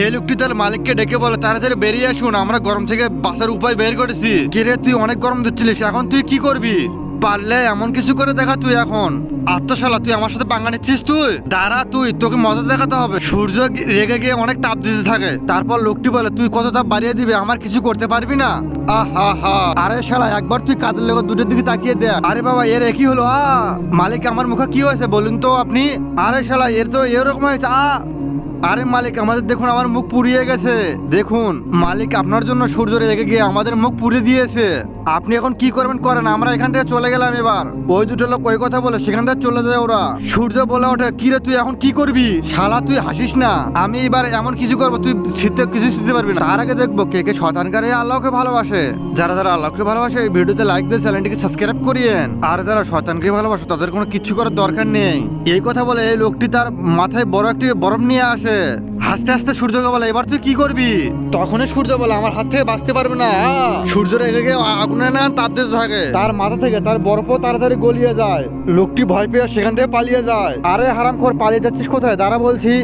এই লোকটি তার মালিককে ডেকে বলে তাড়াতাড়ি বেরিয়ে আসুন, আমরা গরম থেকে বাঁচার উপায় বের করেছি। কিরে তুই অনেক গরম দিচ্ছিলিস, এখন তুই কি করবি? পারলে এমন কিছু করে দেখা তুই এখন। আত্মশালা তুই আমার সাথে পাঙ্গা নিচ্ছিস? তুই দাঁড়া, তোকে মজা দেখাতে হবে। সূর্য রেগে গিয়ে অনেক তাপ দিতে থাকে, তারপর লোকটি বলে তুই কত তাপ বাড়িয়ে দিবে, আমার কিছু করতে পারবি না। আহা হা, আরে শালা একবার তুই কাদের লেগে দুটোর দিকে তাকিয়ে দে। আরে বাবা এর একই হলো। মালিক আমার মুখে কি হয়েছে বলুন তো আপনি? আরে শালা এর তো এরকম হয়েছে। আরে মালিক আমাদের দেখুন, আমার মুখ পুড়িয়ে গেছে। দেখুন মালিক, আপনার জন্য সূর্য রেগে গিয়ে আমাদের মুখ পুড়িয়ে দিয়েছে। আপনি এখন কি করবেন করেন, আমরা এখান থেকে চলে গেলাম। এবার ওই দুটো লোক ওই কথা বলে সেখান থেকে চলে যায় ওরা। সূর্য বলে ওঠে কি রে তুই এখন কি করবি? শালা তুই হাসিস না, আমি এবার এমন কিছু করবো তুই কিছু শিখতে পারবি না। তার আগে দেখবো কে কে শয়তানকারী আল্লাহকে ভালোবাসে। যারা যারা আল্লাহকে ভালোবাসে এই ভিডিওতে লাইক দিয়ে চ্যানেলটিকে সাবস্ক্রাইব করিয়েন। আর যারা শয়তানকে ভালোবাসে তাদের কোনো কিচ্ছু করার দরকার নেই। এই কথা বলে এই লোকটি তার মাথায় বড় একটি বরফ নিয়ে আসে। হাসতে হাসতে সূর্যকে বলে এবার তুই কি করবি? তখনই সূর্য বলে আমার হাত থেকে বাঁচতে পারবে না। সূর্য রেগে গিয়ে আগুনে না তাপ দিতে থাকে, তার মাথা থেকে তার বরফও তাড়াতাড়ি গলিয়ে যায়। লোকটি ভয় পেয়ে সেখান থেকে পালিয়ে যায়। আরে হারামখোর, পালিয়ে যাচ্ছিস কোথায়? দাঁড়া বলছি।